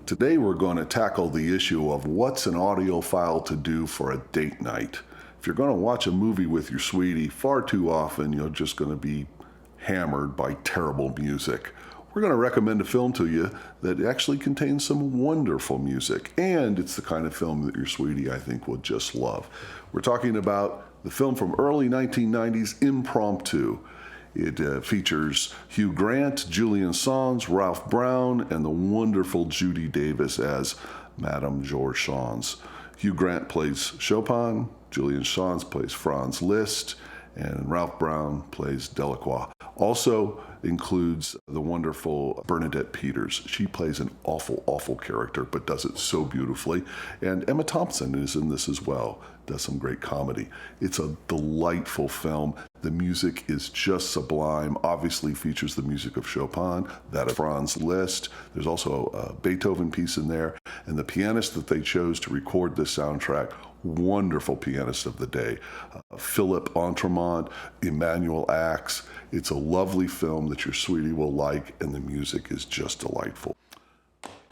Today we're going to tackle the issue of what's an audiophile to do for a date night. If you're going to watch a movie with your sweetie, far too often you're just going to be hammered by terrible music. We're going to recommend a film to you that actually contains some wonderful music, and it's the kind of film that your sweetie, I think, will just love. We're talking about the film from early 1990s, Impromptu. It features Hugh Grant, Julian Sands, Ralph Brown, and the wonderful Judy Davis as Madame George Sands. Hugh Grant plays Chopin, Julian Sands plays Franz Liszt, and Ralph Brown plays Delacroix. Also includes the wonderful Bernadette Peters. She plays an awful, awful character, but does it so beautifully. And Emma Thompson is in this as well, does some great comedy. It's a delightful film. The music is just sublime. Obviously features the music of Chopin, that of Franz Liszt. There's also a Beethoven piece in there. And the pianist that they chose to record this soundtrack, wonderful pianist of the day, Philip Entremont, Emmanuel Axe. It's a lovely film that your sweetie will like, and the music is just delightful.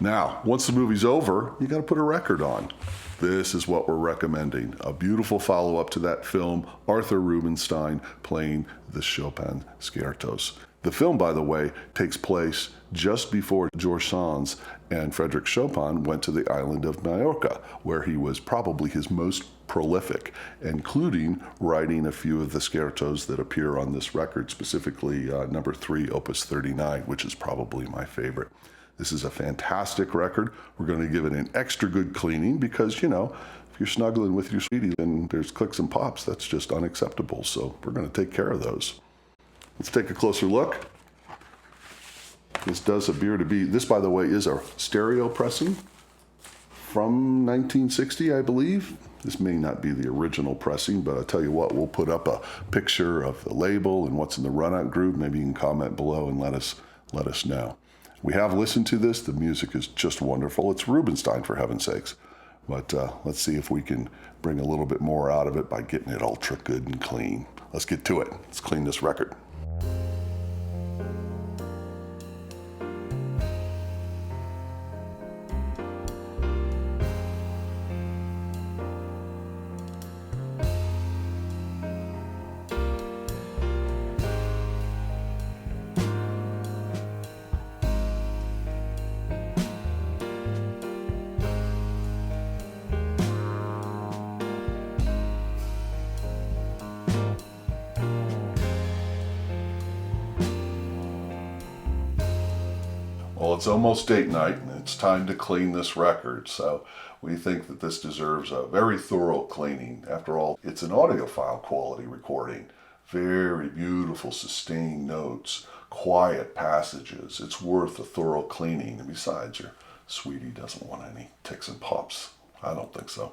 Now, once the movie's over, you got to put a record on. This is what we're recommending. A beautiful follow-up to that film, Arthur Rubinstein playing the Chopin Scherzos. The film, by the way, takes place just before George Sands and Frédéric Chopin went to the island of Majorca, where he was probably his most prolific, including writing a few of the scherzos that appear on this record, specifically number 3, Opus 39, which is probably my favorite. This is a fantastic record. We're going to give it an extra good cleaning because, you know, if you're snuggling with your sweetie and there's clicks and pops, that's just unacceptable. So we're going to take care of those. Let's take a closer look. This does appear to be, this by the way is a stereo pressing from 1960, I believe. This may not be the original pressing, but I'll tell you what, we'll put up a picture of the label and what's in the runout groove. Maybe you can comment below and let us know. We have listened to this. The music is just wonderful. It's Rubinstein, for heaven's sakes. But let's see if we can bring a little bit more out of it by getting it ultra good and clean. Let's get to it. Let's clean this record. Well, it's almost date night, and it's time to clean this record, so we think that this deserves a very thorough cleaning. After all, it's an audiophile quality recording. Very beautiful sustained notes, quiet passages. It's worth a thorough cleaning, and besides, your sweetie doesn't want any ticks and pops. I don't think so.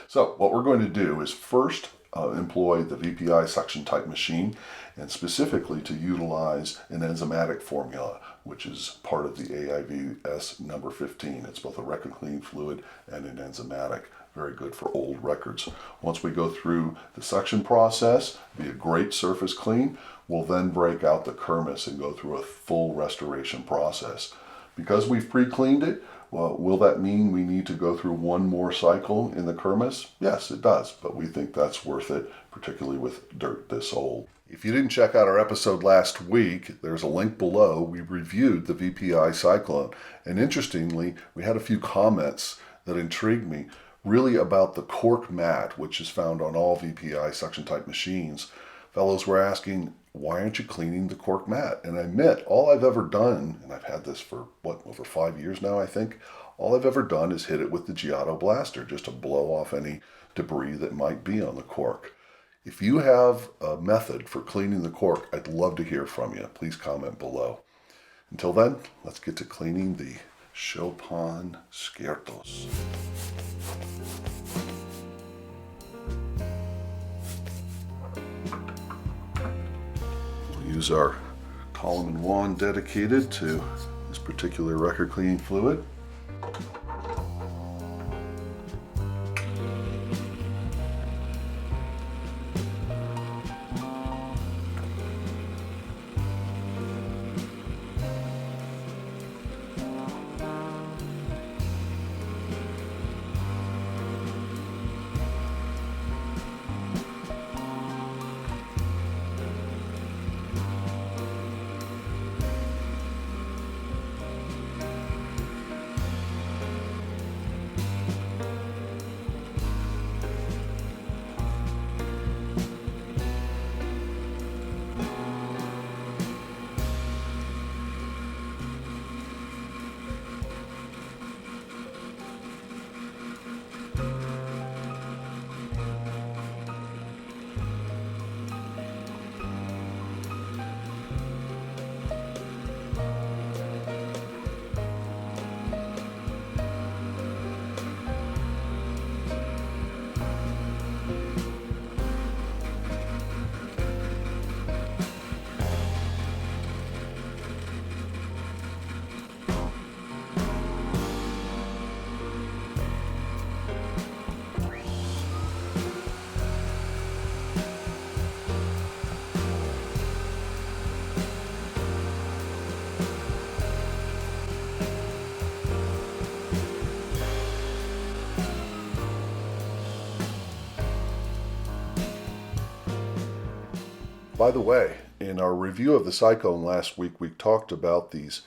So what we're going to do is first employ the VPI suction type machine, and specifically to utilize an enzymatic formula, which is part of the AIVS number 15. It's both a record cleaning fluid and an enzymatic. Very good for old records. Once we go through the suction process, be a great surface clean, we'll then break out the Kirmuss and go through a full restoration process. Because we've pre-cleaned it, well, will that mean we need to go through one more cycle in the Kirmuss? Yes, it does, but we think that's worth it, particularly with dirt this old. If you didn't check out our episode last week, there's a link below. We reviewed the VPI cyclone, and interestingly, we had a few comments that intrigued me, really about the cork mat, which is found on all VPI suction type machines. Fellows were asking, why aren't you cleaning the cork mat? And I admit, all I've ever done, and I've had this for, over 5 years now, I think, all I've ever done is hit it with the Giotto blaster, just to blow off any debris that might be on the cork. If you have a method for cleaning the cork, I'd love to hear from you. Please comment below. Until then, let's get to cleaning the Chopin Scherzos. We'll use our column and wand dedicated to this particular record cleaning fluid. By the way, in our review of the Cyclone last week, we talked about these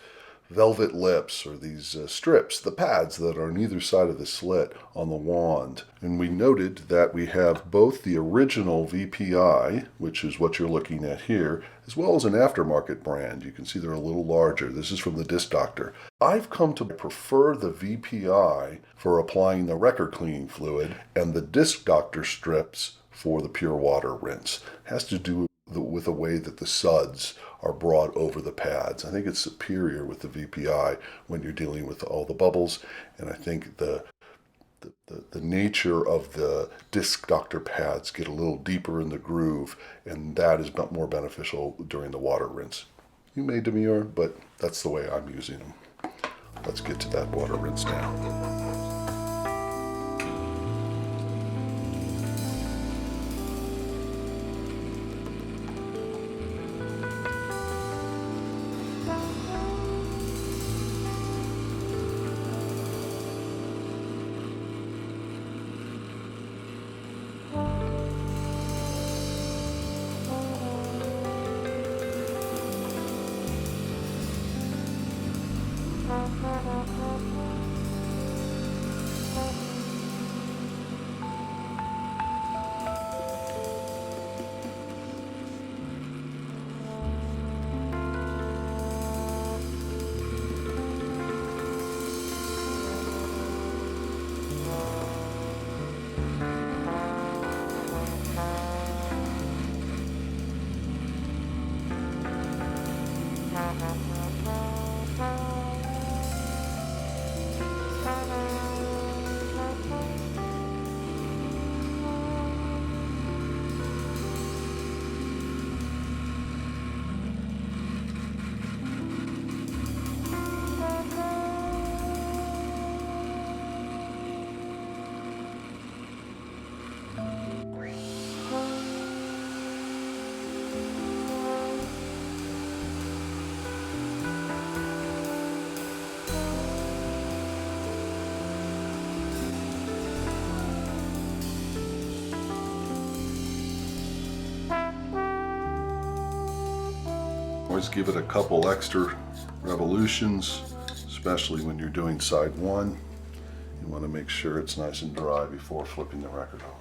velvet lips, or these strips, the pads that are on either side of the slit on the wand. And we noted that we have both the original VPI, which is what you're looking at here, as well as an aftermarket brand. You can see they're a little larger. This is from the Disc Doctor. I've come to prefer the VPI for applying the record cleaning fluid and the Disc Doctor strips for the pure water rinse. It has to do with the way that the suds are brought over the pads. I think it's superior with the VPI when you're dealing with all the bubbles, and I think the nature of the Disc Doctor pads get a little deeper in the groove, and that is more beneficial during the water rinse. You may demur, but that's the way I'm using them. Let's get to that water rinse now. Always give it a couple extra revolutions, especially when you're doing side one. You want to make sure it's nice and dry before flipping the record over.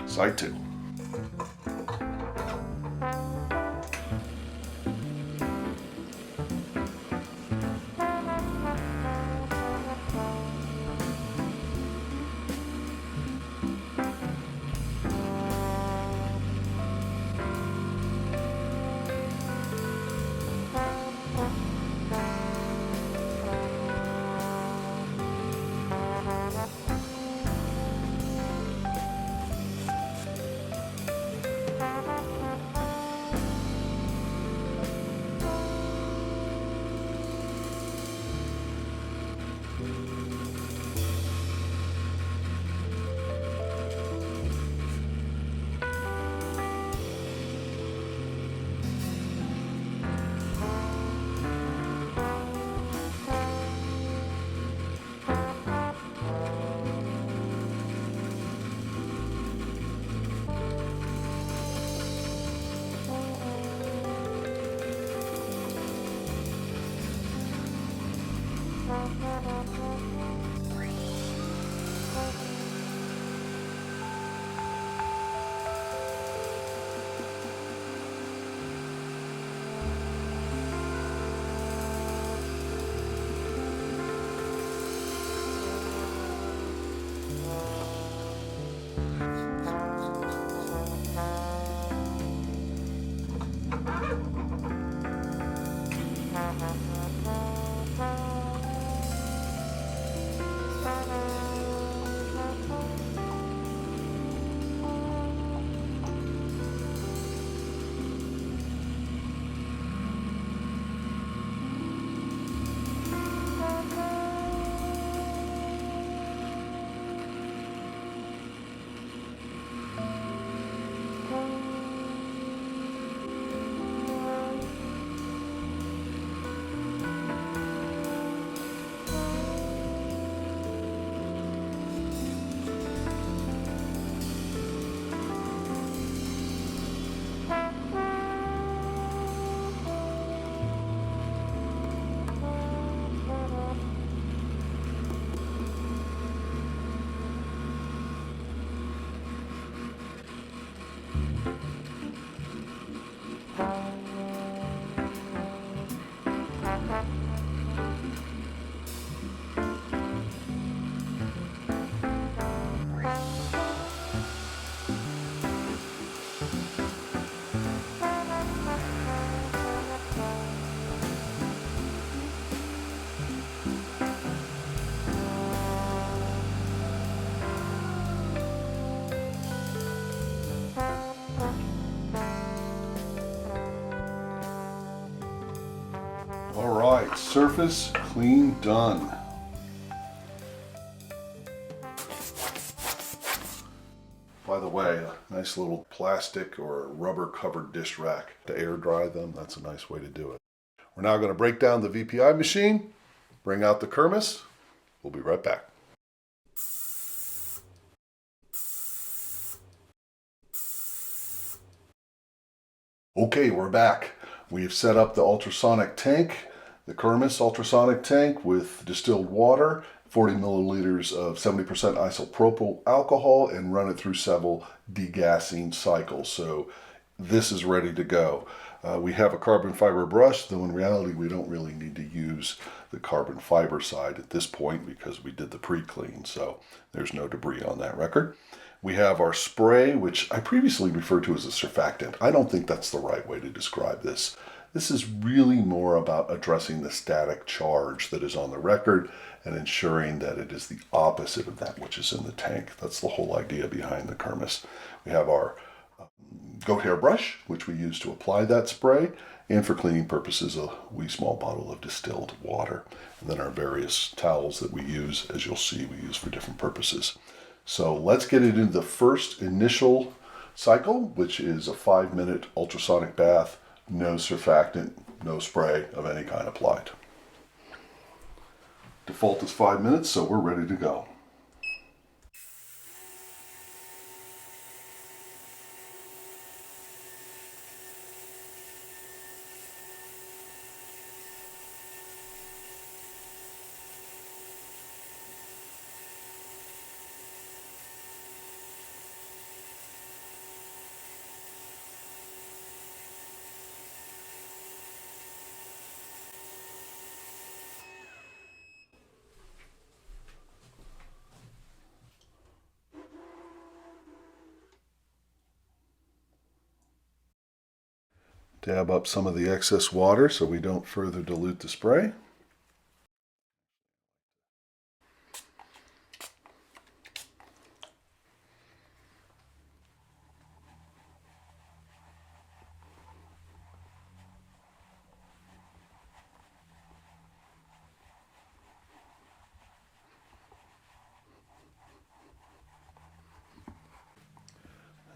Side two. surface clean done. By the way, a nice little plastic or rubber covered dish rack to air dry them. That's a nice way to do it. We're now going to break down the VPI machine, bring out the Kirmuss. We'll be right back. Okay, we're back. We've set up the ultrasonic tank, the Kirmuss ultrasonic tank with distilled water, 40 milliliters of 70% isopropyl alcohol, and run it through several degassing cycles. So this is ready to go. We have a carbon fiber brush, though in reality we don't really need to use the carbon fiber side at this point because we did the pre-clean, so there's no debris on that record. We have our spray, which I previously referred to as a surfactant. I don't think that's the right way to describe this. This is really more about addressing the static charge that is on the record and ensuring that it is the opposite of that which is in the tank. That's the whole idea behind the Kirmuss. We have our goat hair brush, which we use to apply that spray, and for cleaning purposes, a wee small bottle of distilled water. And then our various towels that we use, as you'll see, we use for different purposes. So let's get into the first initial cycle, which is a 5-minute ultrasonic bath, no surfactant, no spray of any kind applied. Default is 5 minutes, so we're ready to go. Dab up some of the excess water so we don't further dilute the spray.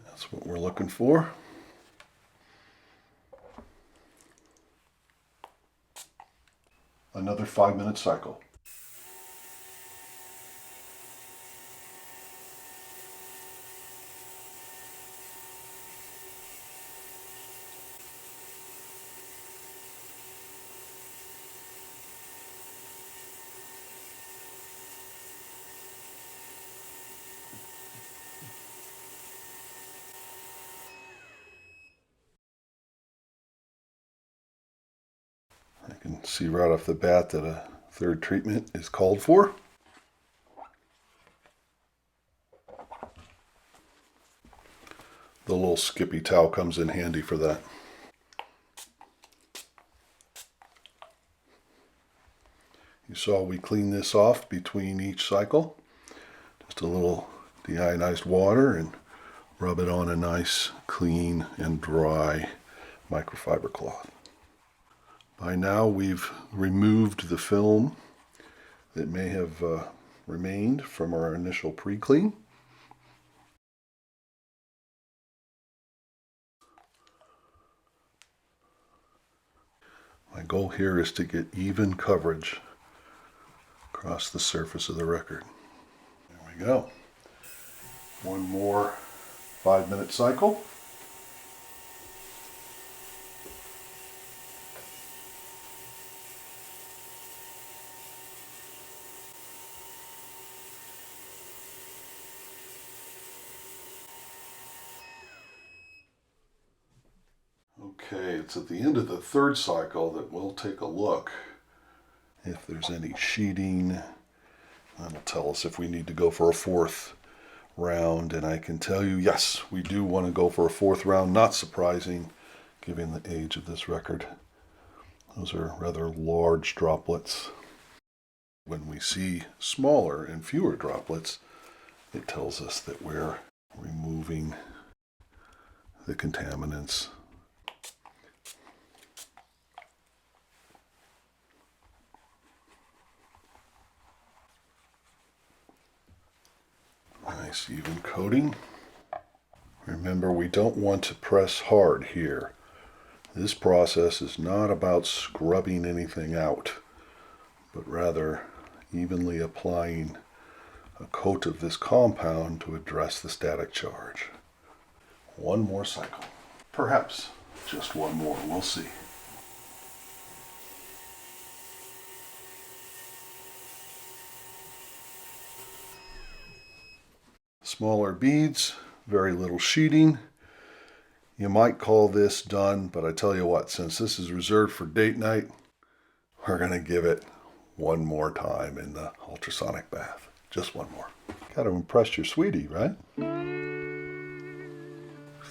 That's what we're looking for. Another 5-minute cycle. I can see right off the bat that a third treatment is called for. The little skippy towel comes in handy for that. You saw we clean this off between each cycle. Just a little deionized water and rub it on a nice, clean and dry microfiber cloth. By now we've removed the film that may have remained from our initial pre-clean. My goal here is to get even coverage across the surface of the record. There we go. One more 5-minute cycle. Okay, it's at the end of the third cycle that we'll take a look if there's any sheeting. That'll tell us if we need to go for a fourth round, and I can tell you, yes, we do want to go for a fourth round. Not surprising, given the age of this record. Those are rather large droplets. When we see smaller and fewer droplets, it tells us that we're removing the contaminants. Nice even coating. Remember, we don't want to press hard here. This process is not about scrubbing anything out, but rather evenly applying a coat of this compound to address the static charge. One more cycle. Perhaps just one more, we'll see. Smaller beads, very little sheeting. You might call this done, but I tell you what, since this is reserved for date night, we're going to give it one more time in the ultrasonic bath. Just one more. Got to impress your sweetie, right? Isn't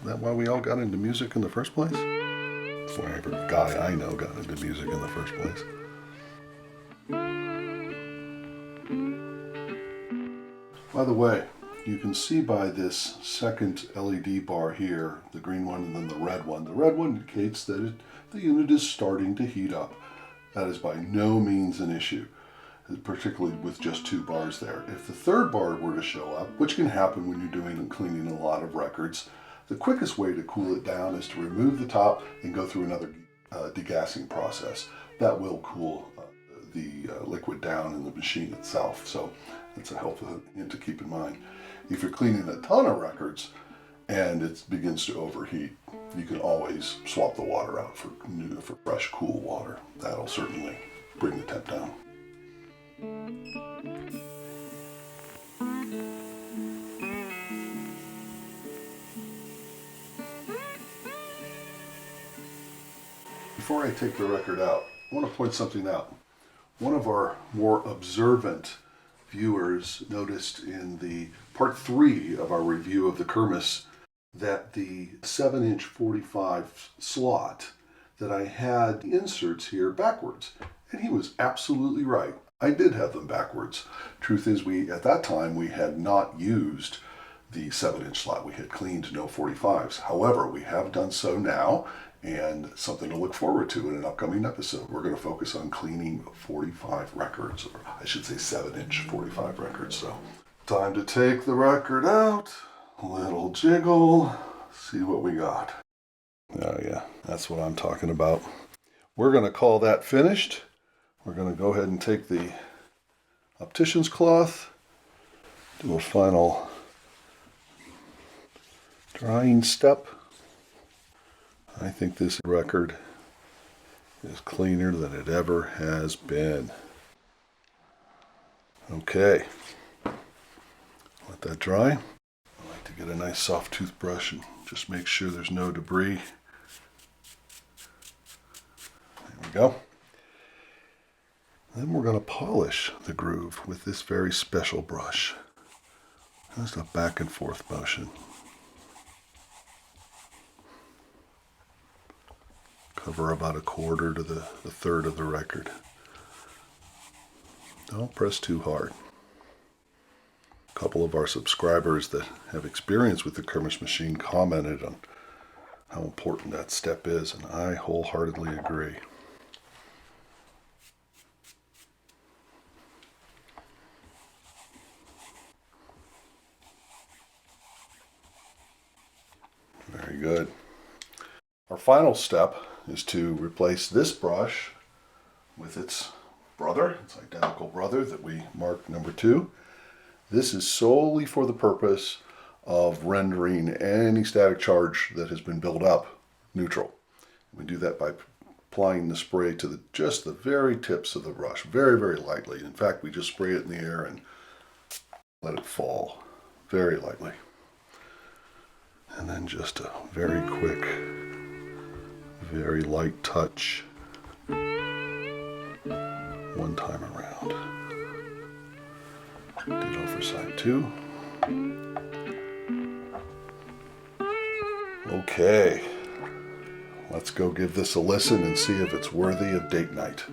that why we all got into music in the first place? That's why every guy I know got into music in the first place. By the way, you can see by this second LED bar here, the green one and then the red one. The red one indicates that the unit is starting to heat up. That is by no means an issue, particularly with just 2 bars there. If the third bar were to show up, which can happen when you're doing and cleaning a lot of records, the quickest way to cool it down is to remove the top and go through another degassing process. That will cool the liquid down in the machine itself. So that's a helpful hint to keep in mind. If you're cleaning a ton of records and it begins to overheat, you can always swap the water out for fresh, cool water. That'll certainly bring the temp down. Before I take the record out, I want to point something out. One of our more observant viewers noticed in the part 3 of our review of the Kirmuss that the 7-inch 45 slot that I had inserts here backwards. And he was absolutely right. I did have them backwards. Truth is, at that time we had not used the 7-inch slot. We had cleaned no 45s. However, we have done so now, and something to look forward to in an upcoming episode. We're going to focus on cleaning 45 records, or I should say 7-inch 45 records. So, time to take the record out, a little jiggle, see what we got. Oh yeah, that's what I'm talking about. We're going to call that finished. We're going to go ahead and take the optician's cloth, do a final drying step. I think this record is cleaner than it ever has been. Okay, let that dry. I like to get a nice soft toothbrush and just make sure there's no debris. There we go. Then we're going to polish the groove with this very special brush. Just a back and forth motion. Cover about 1/4 to the third of the record. Don't press too hard. A couple of our subscribers that have experience with the Kirmuss machine commented on how important that step is, and I wholeheartedly agree. Very good. Our final step is to replace this brush with its brother, its identical brother that we marked number 2. This is solely for the purpose of rendering any static charge that has been built up neutral. We do that by applying the spray to just the very tips of the brush, very, very lightly. In fact, we just spray it in the air and let it fall very lightly. And then just a very quick, very light touch one time around. Ditto for side 2. Okay, let's go give this a listen and see if it's worthy of date night.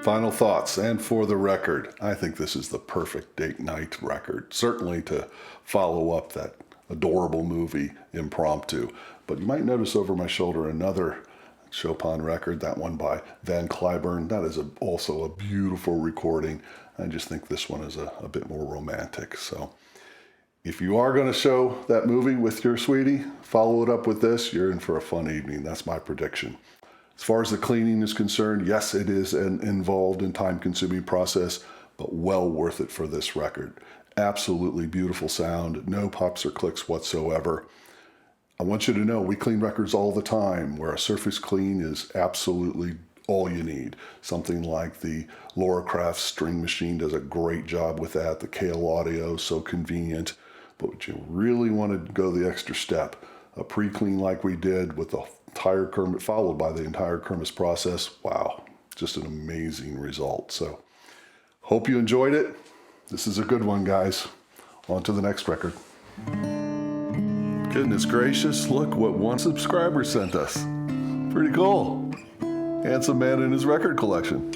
Final thoughts, and for the record, I think this is the perfect date night record. Certainly to follow up that adorable movie, Impromptu. But you might notice over my shoulder another Chopin record, that one by Van Cliburn. That is also a beautiful recording. I just think this one is a bit more romantic. So if you are going to show that movie with your sweetie, follow it up with this. You're in for a fun evening. That's my prediction. As far as the cleaning is concerned, yes, it is an involved and time-consuming process, but well worth it for this record. Absolutely beautiful sound, no pops or clicks whatsoever. I want you to know we clean records all the time where a surface clean is absolutely all you need. Something like the Laura Craft string machine does a great job with that. The KL Audio is so convenient. But you really want to go the extra step. A pre-clean like we did with the entire Kirmuss, followed by the entire Kirmuss process. Wow, just an amazing result. So hope you enjoyed it. This is a good one, guys. On to the next record. Goodness gracious, look what one subscriber sent us. Pretty cool. Handsome man in his record collection.